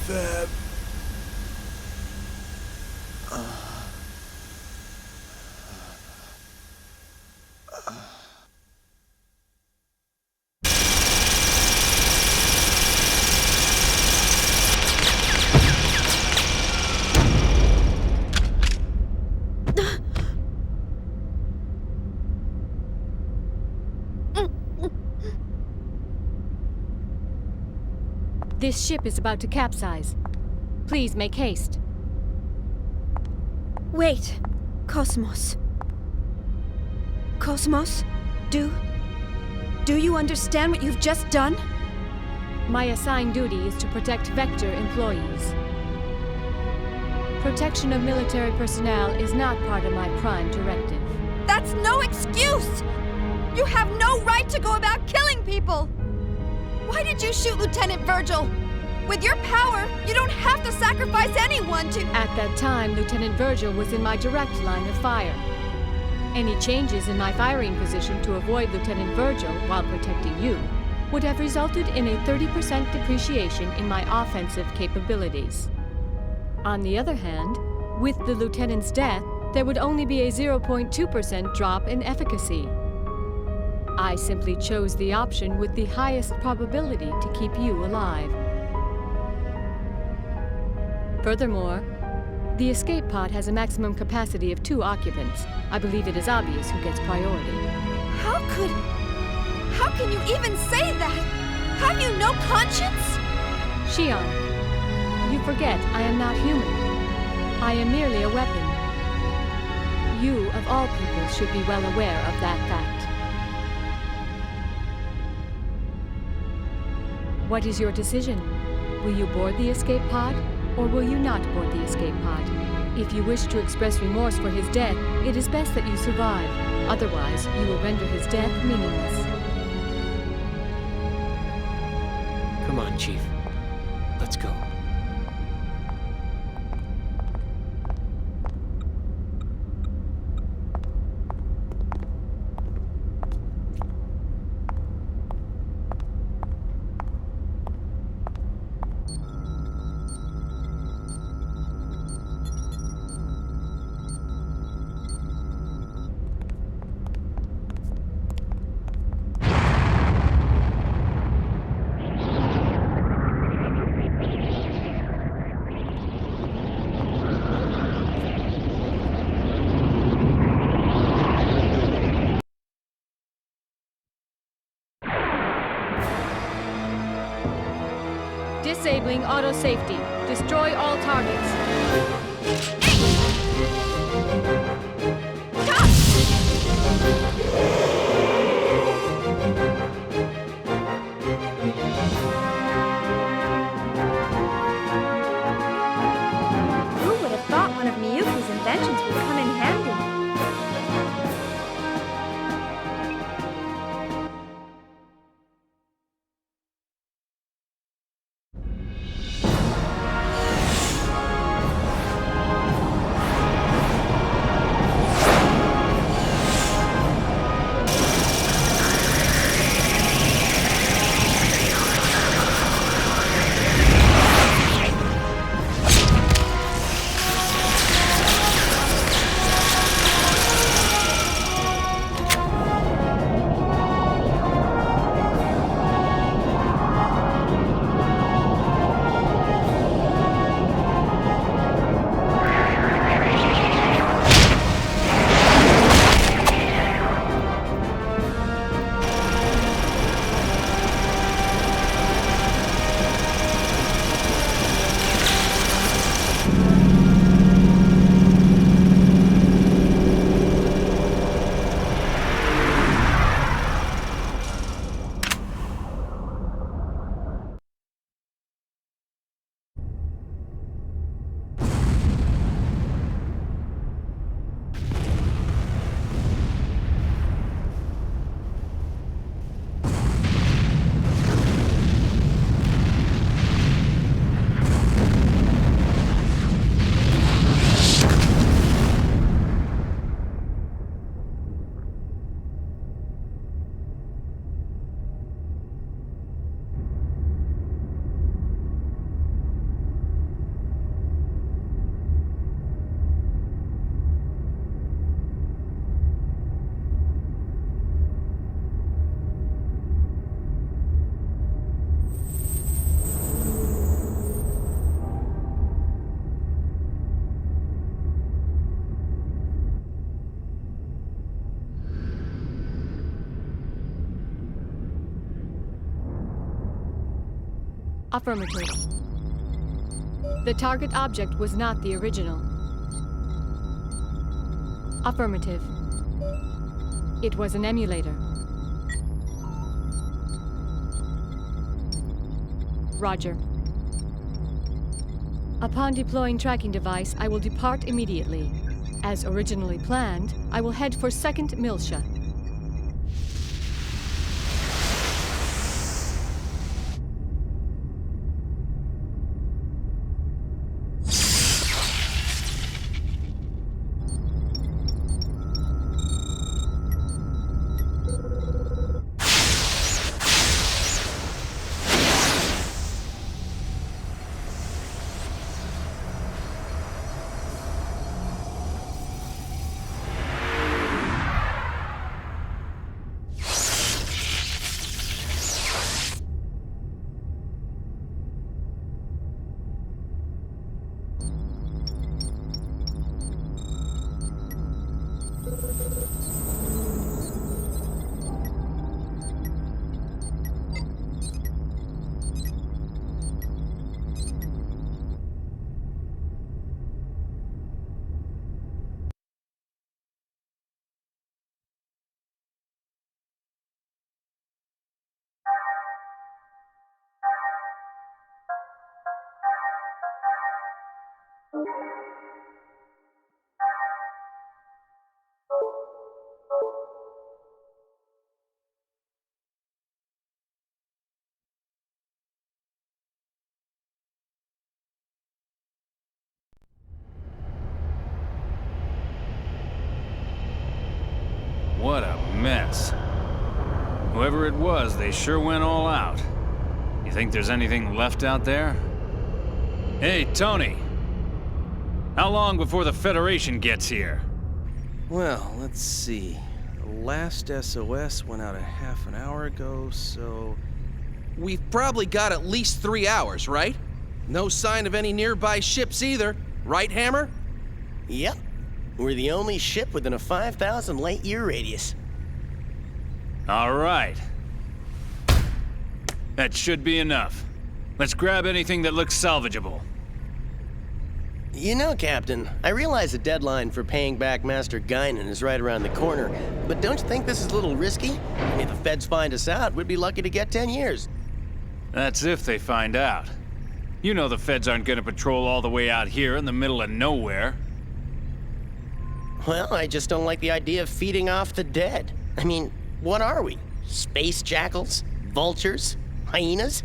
them. This ship is about to capsize. Please make haste. Wait, Cosmos. Cosmos, do you understand what you've just done? My assigned duty is to protect Vector employees. Protection of military personnel is not part of my prime directive. That's no excuse! You have no right to go about killing people! Why did you shoot Lieutenant Virgil? With your power, you don't have to sacrifice anyone to— At that time, Lieutenant Virgil was in my direct line of fire. Any changes in my firing position to avoid Lieutenant Virgil while protecting you would have resulted in a 30% depreciation in my offensive capabilities. On the other hand, with the Lieutenant's death, there would only be a 0.2% drop in efficacy. I simply chose the option with the highest probability to keep you alive. Furthermore, the escape pod has a maximum capacity of 2 occupants. I believe it is obvious who gets priority. How can you even say that? Have you no conscience? Shion, you forget I am not human. I am merely a weapon. You, of all people, should be well aware of that fact. What is your decision? Will you board the escape pod, or will you not board the escape pod? If you wish to express remorse for his death, it is best that you survive. Otherwise, you will render his death meaningless. Come on, Chief. Let's go. Disabling auto safety. Destroy all targets. Who would have thought one of Miyuki's inventions would come in handy? Affirmative. The target object was not the original. Affirmative. It was an emulator. Roger. Upon deploying tracking device, I will depart immediately. As originally planned, I will head for 2nd Miltia. What a mess. Whoever it was, they sure went all out. You think there's anything left out there? Hey, Tony. How long before the Federation gets here? Well, let's see. The last SOS went out a half an hour ago, so... We've probably got at least 3 hours, right? No sign of any nearby ships either, right, Hammer? Yep. We're the only ship within a 5,000 light-year radius. All right. That should be enough. Let's grab anything that looks salvageable. You know, Captain, I realize the deadline for paying back Master Guinan is right around the corner, but don't you think this is a little risky? I mean, if the feds find us out, we'd be lucky to get 10 years. That's if they find out. You know the feds aren't gonna patrol all the way out here in the middle of nowhere. Well, I just don't like the idea of feeding off the dead. I mean, what are we? Space jackals? Vultures? Hyenas?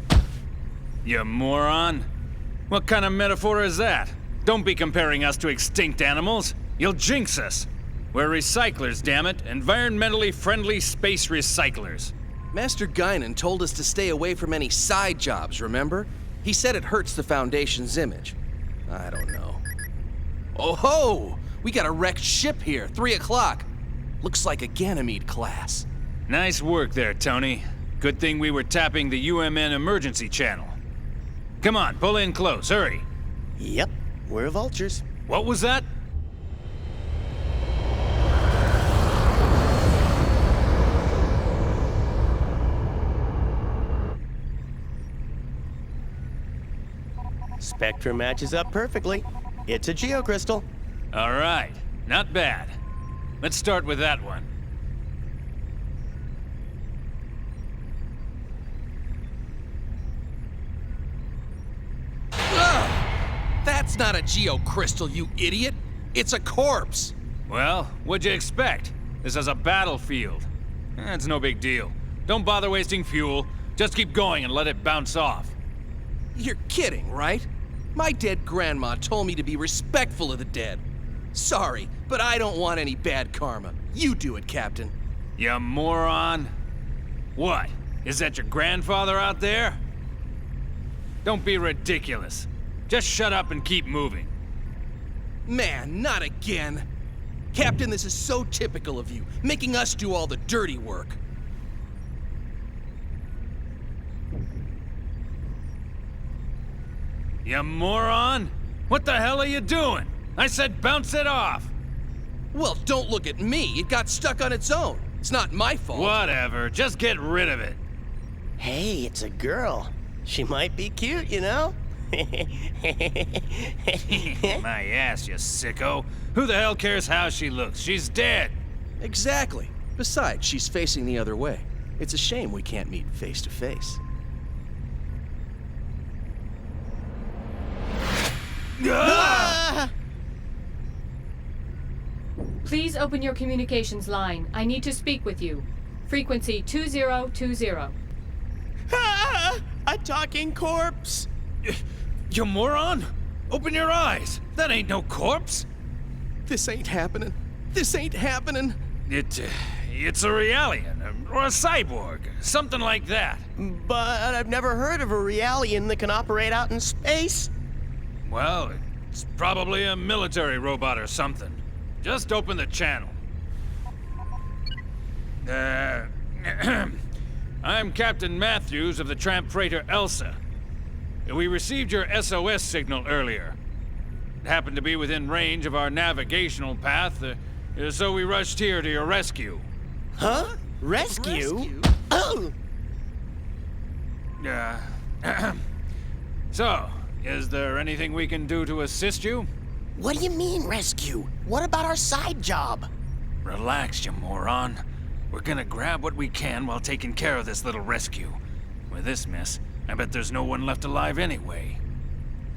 You moron. What kind of metaphor is that? Don't be comparing us to extinct animals. You'll jinx us. We're recyclers, damn it. Environmentally friendly space recyclers. Master Guinan told us to stay away from any side jobs, remember? He said it hurts the Foundation's image. I don't know. Oh ho! We got a wrecked ship here, 3 o'clock. Looks like a Ganymede class. Nice work there, Tony. Good thing we were tapping the UMN emergency channel. Come on, pull in close, hurry. Yep, we're vultures. What was that? Spectrum matches up perfectly. It's a geocrystal. All right, not bad. Let's start with that one. Ugh! That's not a geocrystal, you idiot! It's a corpse! Well, what'd you expect? This is a battlefield. It's no big deal. Don't bother wasting fuel. Just keep going and let it bounce off. You're kidding, right? My dead grandma told me to be respectful of the dead. Sorry, but I don't want any bad karma. You do it, Captain. You moron. What? Is that your grandfather out there? Don't be ridiculous. Just shut up and keep moving. Man, not again. Captain, this is so typical of you, making us do all the dirty work. You moron! What the hell are you doing? I said bounce it off! Well, don't look at me. It got stuck on its own. It's not my fault. Whatever, just get rid of it. Hey, it's a girl. She might be cute, you know? My ass, you sicko. Who the hell cares how she looks? She's dead. Exactly. Besides, she's facing the other way. It's a shame we can't meet face to face. Ah! Please open your communications line. I need to speak with you. Frequency 2020. Ah! A talking corpse! You moron! Open your eyes! That ain't no corpse! This ain't happening. This ain't happening. It's a Realian, or a cyborg, something like that. But I've never heard of a Realian that can operate out in space. Well, it's probably a military robot or something. Just open the channel. I'm Captain Matthews of the tramp freighter Elsa. We received your SOS signal earlier. It happened to be within range of our navigational path, so we rushed here to your rescue. Huh? Rescue? Oh! So, is there anything we can do to assist you? What do you mean, rescue? What about our side job? Relax, you moron. We're gonna grab what we can while taking care of this little rescue. With this mess, I bet there's no one left alive anyway.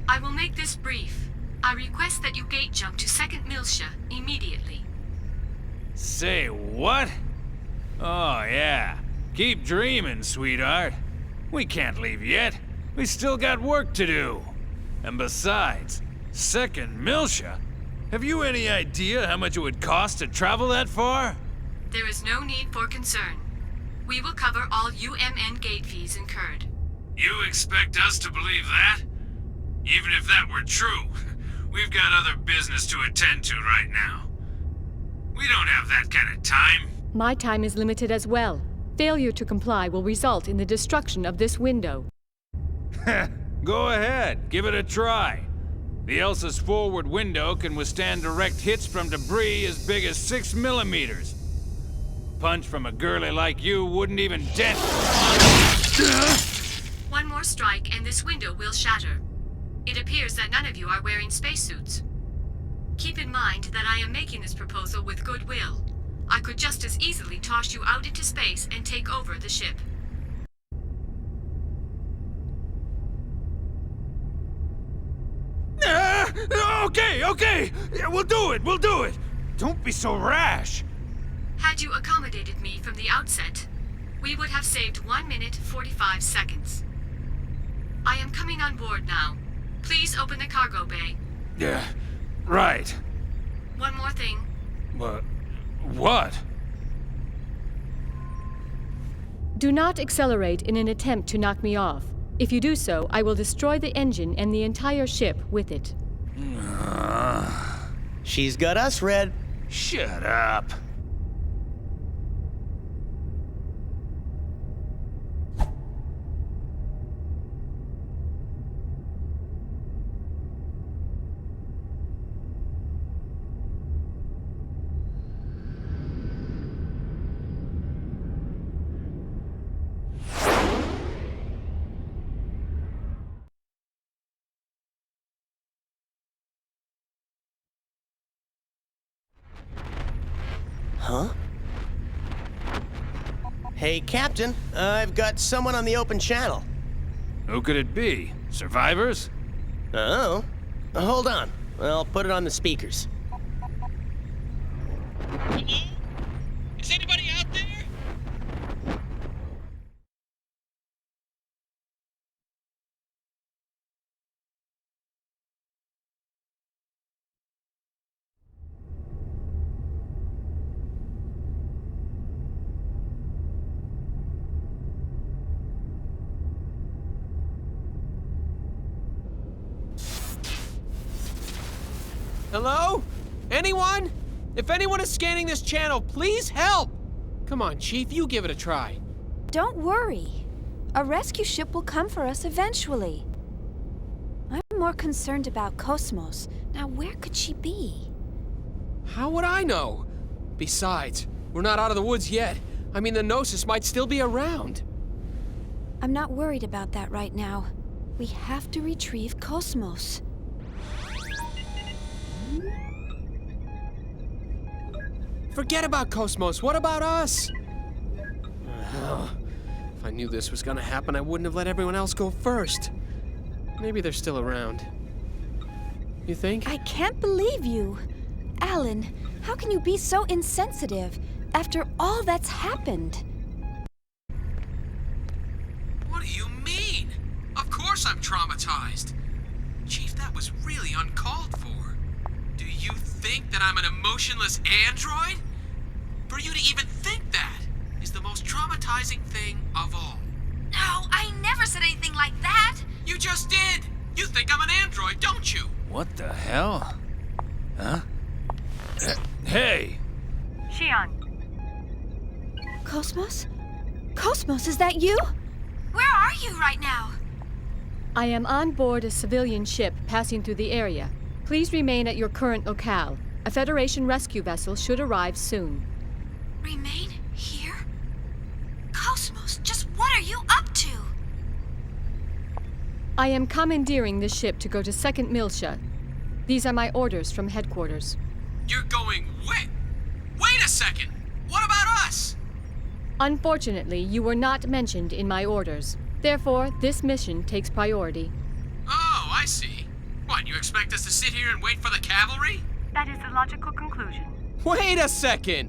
I will make this brief. I request that you gate jump to 2nd Miltia immediately. Say what? Oh, yeah. Keep dreaming, sweetheart. We can't leave yet. We still got work to do. And besides, 2nd Miltia? Have you any idea how much it would cost to travel that far? There is no need for concern. We will cover all UMN gate fees incurred. You expect us to believe that? Even if that were true, we've got other business to attend to right now. We don't have that kind of time. My time is limited as well. Failure to comply will result in the destruction of this window. Go ahead, give it a try. The Elsa's forward window can withstand direct hits from debris as big as 6 millimeters. A punch from a girlie like you wouldn't even dent. One more strike and this window will shatter. It appears that none of you are wearing spacesuits. Keep in mind that I am making this proposal with goodwill. I could just as easily toss you out into space and take over the ship. Okay. Yeah, we'll do it. Don't be so rash. Had you accommodated me from the outset, we would have saved 1 minute 45 seconds. I am coming on board now. Please open the cargo bay. Yeah, right. One more thing. What? Do not accelerate in an attempt to knock me off. If you do so, I will destroy the engine and the entire ship with it. She's got us, Red. Shut up. Huh? Hey, Captain. I've got someone on the open channel. Who could it be? Survivors? Oh. Hold on. I'll put it on the speakers. Hello? Is anybody out there? Hello? Anyone? If anyone is scanning this channel, please help! Come on, Chief, you give it a try. Don't worry. A rescue ship will come for us eventually. I'm more concerned about Cosmos. Now, where could she be? How would I know? Besides, we're not out of the woods yet. I mean, the Gnosis might still be around. I'm not worried about that right now. We have to retrieve Cosmos. Forget about Cosmos. What about us? If I knew this was gonna happen, I wouldn't have let everyone else go first. Maybe they're still around. You think? I can't believe you. Alan, how can you be so insensitive after all that's happened? What do you mean? Of course I'm traumatized. Chief, that was really uncalled for. Do you think that I'm an emotionless android? For you to even think that is the most traumatizing thing of all. No, I never said anything like that. You just did! You think I'm an android, don't you? What the hell? Huh? Hey! Xian, Cosmos? Cosmos, is that you? Where are you right now? I am on board a civilian ship passing through the area. Please remain at your current locale. A Federation rescue vessel should arrive soon. Remain here? Cosmos, just what are you up to? I am commandeering this ship to go to 2nd Miltia. These are my orders from headquarters. You're going Wait a second! What about us? Unfortunately, you were not mentioned in my orders. Therefore, this mission takes priority. Oh, I see. What, you expect us to sit here and wait for the cavalry? That is the logical conclusion. Wait a second!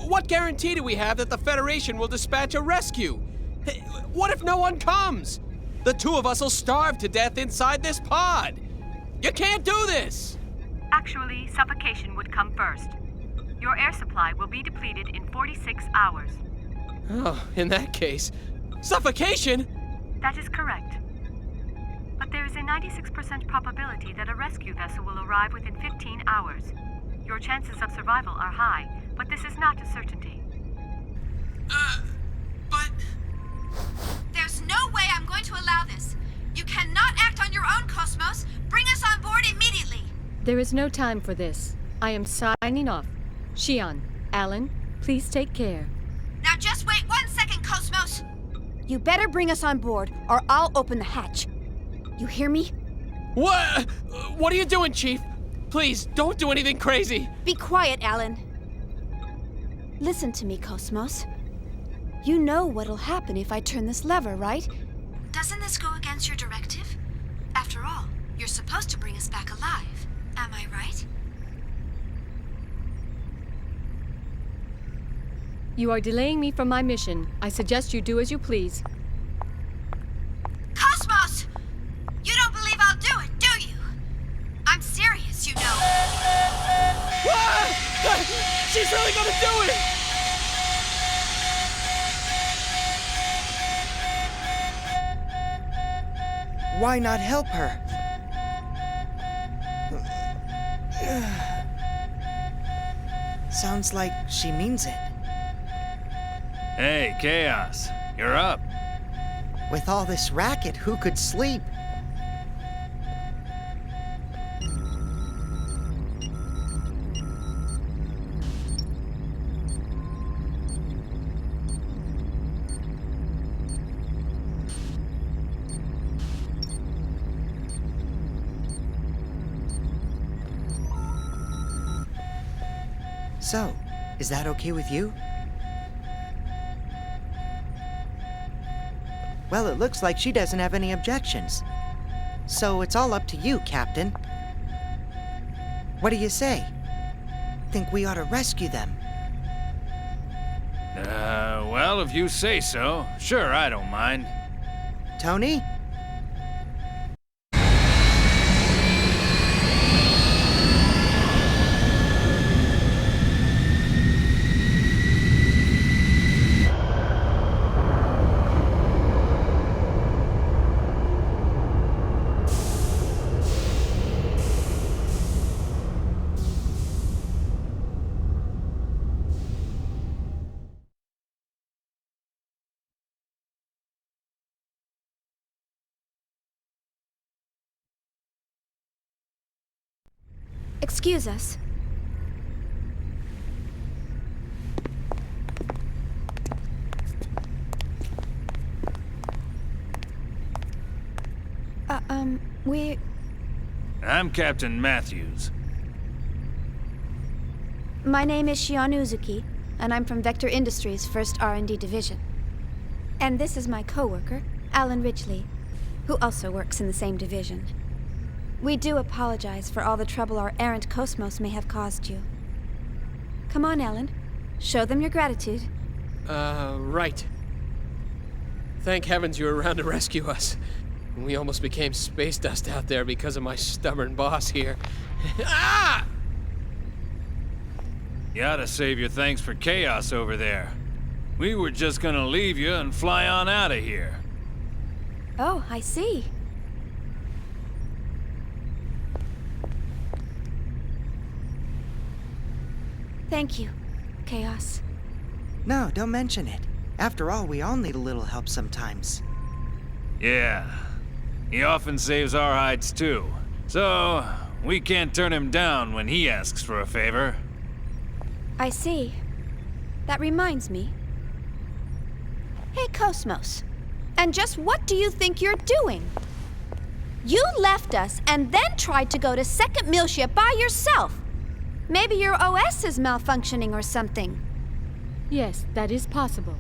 What guarantee do we have that the Federation will dispatch a rescue? Hey, what if no one comes? The two of us will starve to death inside this pod. You can't do this! Actually, suffocation would come first. Your air supply will be depleted in 46 hours. Oh, in that case, suffocation? That is correct. But there is a 96% probability that a rescue vessel will arrive within 15 hours. Your chances of survival are high, but this is not a certainty. But... There's no way I'm going to allow this. You cannot act on your own, Cosmos. Bring us on board immediately. There is no time for this. I am signing off. Xian, Alan, please take care. Now just wait 1 second, Cosmos. You better bring us on board, or I'll open the hatch. You hear me? What? What are you doing, Chief? Please, don't do anything crazy. Be quiet, Alan. Listen to me, Cosmos. You know what'll happen if I turn this lever, right? Doesn't this go against your directive? After all, you're supposed to bring us back alive. Am I right? You are delaying me from my mission. I suggest you do as you please. Cosmos! You don't believe I'll do it, do you? I'm serious, you know. Ah! She's really gonna do it! Why not help her? Sounds like she means it. Hey, Chaos. You're up. With all this racket, who could sleep? So, is that okay with you? Well, it looks like she doesn't have any objections. So it's all up to you, Captain. What do you say? Think we ought to rescue them? Well, if you say so. Sure, I don't mind. Tony? Excuse us. We... I'm Captain Matthews. My name is Shion Uzuki, and I'm from Vector Industries' 1st R&D Division. And this is my coworker, Alan Ridgely, who also works in the same division. We do apologize for all the trouble our errant Cosmos may have caused you. Come on, Alan. Show them your gratitude. Right. Thank heavens you were around to rescue us. We almost became space dust out there because of my stubborn boss here. Ah! You ought to save your thanks for Chaos over there. We were just gonna leave you and fly on out of here. Oh, I see. Thank you, Chaos. No, don't mention it. After all, we all need a little help sometimes. Yeah. He often saves our hides too. So, we can't turn him down when he asks for a favor. I see. That reminds me. Hey, Cosmos. And just what do you think you're doing? You left us and then tried to go to Second Miltia by yourself. Maybe your OS is malfunctioning or something. Yes, that is possible.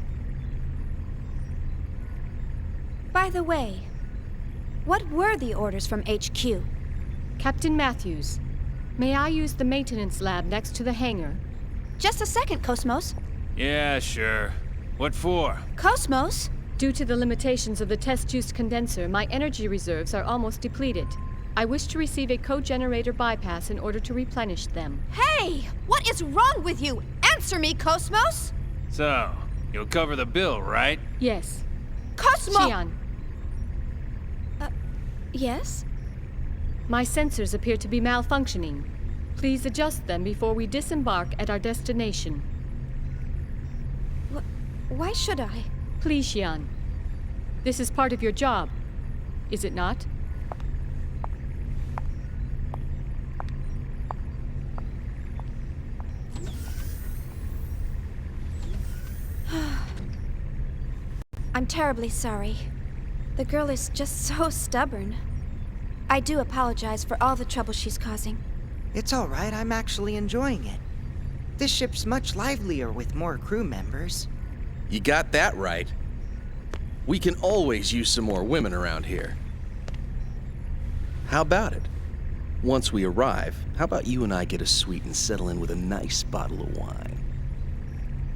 By the way, what were the orders from HQ? Captain Matthews, may I use the maintenance lab next to the hangar? Just a second, Cosmos. Yeah, sure. What for? Cosmos? Due to the limitations of the test-juice condenser, my energy reserves are almost depleted. I wish to receive a co-generator bypass in order to replenish them. Hey! What is wrong with you? Answer me, Cosmos! So, you'll cover the bill, right? Yes. Cosmo! Shion, Yes? my sensors appear to be malfunctioning. Please adjust them before we disembark at our destination. Why should I? Please, Shion. This is part of your job, is it not? I'm terribly sorry. The girl is just so stubborn. I do apologize for all the trouble she's causing. It's all right, I'm actually enjoying it. This ship's much livelier with more crew members. You got that right. We can always use some more women around here. How about it? Once we arrive, how about you and I get a suite and settle in with a nice bottle of wine?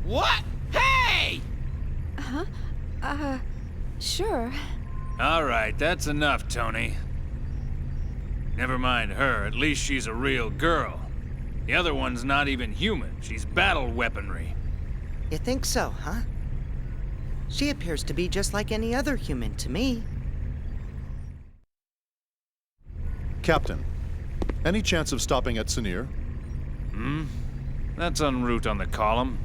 What? Hey! Sure. All right, that's enough, Tony. Never mind her, at least she's a real girl. The other one's not even human, she's battle weaponry. You think so, huh? She appears to be just like any other human to me. Captain, any chance of stopping at Sinir? That's en route on the column.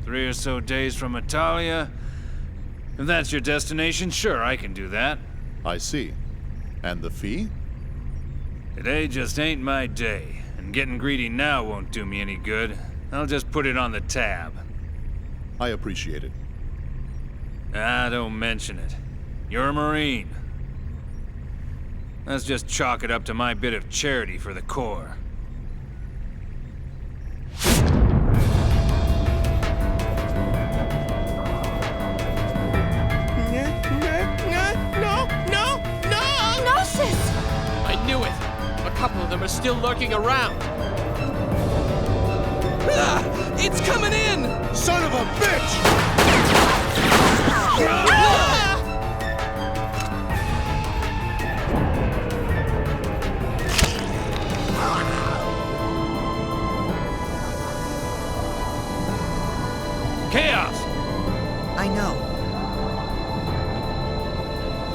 3 or so days from Italia. If that's your destination, sure, I can do that. I see. And the fee? Today just ain't my day, and getting greedy now won't do me any good. I'll just put it on the tab. I appreciate it. Ah, don't mention it. You're a Marine. Let's just chalk it up to my bit of charity for the Corps. No! Gnosis! I knew it! A couple of them are still lurking around. Ah! It's coming in! Son of a bitch! Chaos! I know.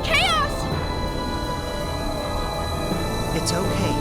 Chaos! It's okay.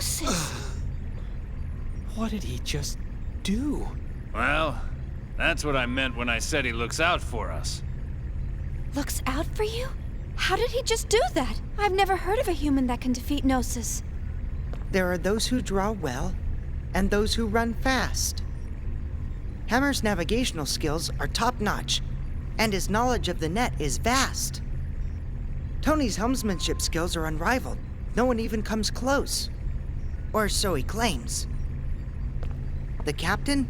Gnosis. What did he just do? Well, that's what I meant when I said he looks out for us. Looks out for you? How did he just do that? I've never heard of a human that can defeat Gnosis. There are those who draw well, and those who run fast. Hammer's navigational skills are top-notch, and his knowledge of the net is vast. Tony's helmsmanship skills are unrivaled. No one even comes close. Or so he claims. The captain?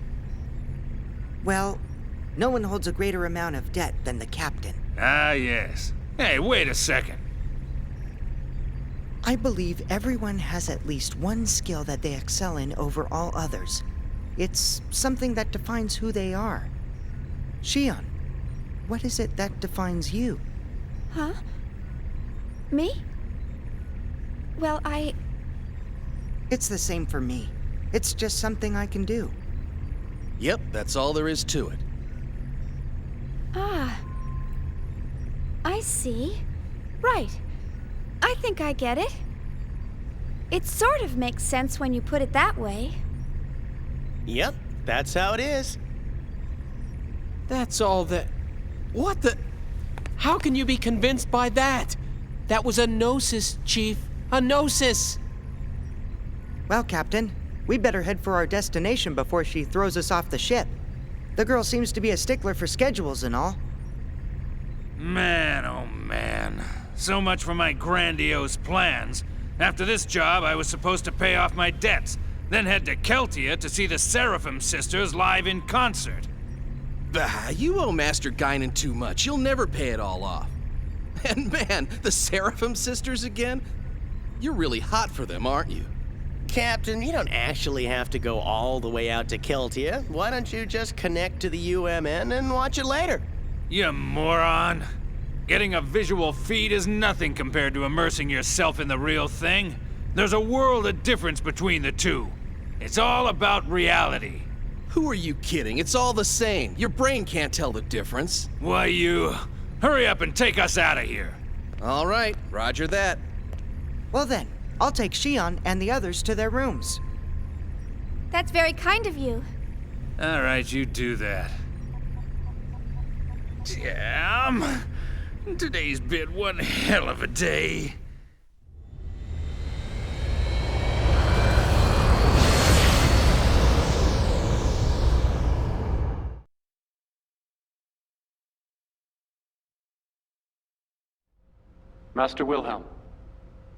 Well, no one holds a greater amount of debt than the captain. Ah, yes. Hey, wait a second. I believe everyone has at least one skill that they excel in over all others. It's something that defines who they are. Shion, what is it that defines you? Huh? Me? Well, It's the same for me. It's just something I can do. Yep, that's all there is to it. Ah. I see. Right. I think I get it. It sort of makes sense when you put it that way. Yep, that's how it is. That's all that... What the... How can you be convinced by that? That was a Gnosis, Chief. A Gnosis! Well, Captain, we better head for our destination before she throws us off the ship. The girl seems to be a stickler for schedules and all. Man, oh man. So much for my grandiose plans. After this job, I was supposed to pay off my debts, then head to Keltia to see the Seraphim sisters live in concert. Bah, you owe Master Guinan too much. You'll never pay it all off. And man, the Seraphim sisters again? You're really hot for them, aren't you? Captain, you don't actually have to go all the way out to Keltia. Why don't you just connect to the UMN and watch it later? You moron. Getting a visual feed is nothing compared to immersing yourself in the real thing. There's a world of difference between the two. It's all about reality. Who are you kidding? It's all the same. Your brain can't tell the difference. Why, you... Hurry up and take us out of here. All right, roger that. Well then, I'll take Shion and the others to their rooms. That's very kind of you. All right, you do that. Damn. Today's been one hell of a day. Master Wilhelm,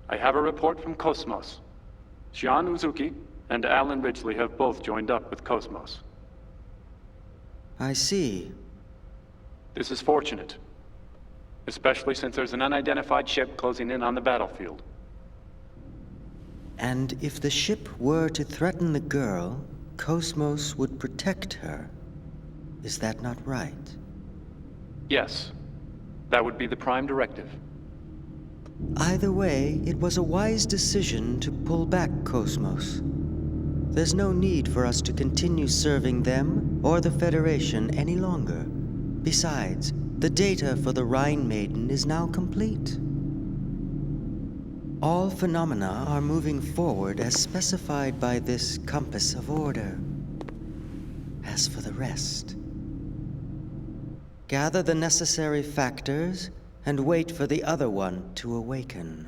I have a report from Cosmos. Shion Uzuki and Alan Ridgely have both joined up with Cosmos. I see. This is fortunate, especially since there's an unidentified ship closing in on the battlefield. And if the ship were to threaten the girl, Cosmos would protect her. Is that not right? Yes, that would be the prime directive. Either way, it was a wise decision to pull back Cosmos. There's no need for us to continue serving them or the Federation any longer. Besides, the data for the Rhine Maiden is now complete. All phenomena are moving forward as specified by this compass of order. As for the rest, gather the necessary factors and wait for the other one to awaken.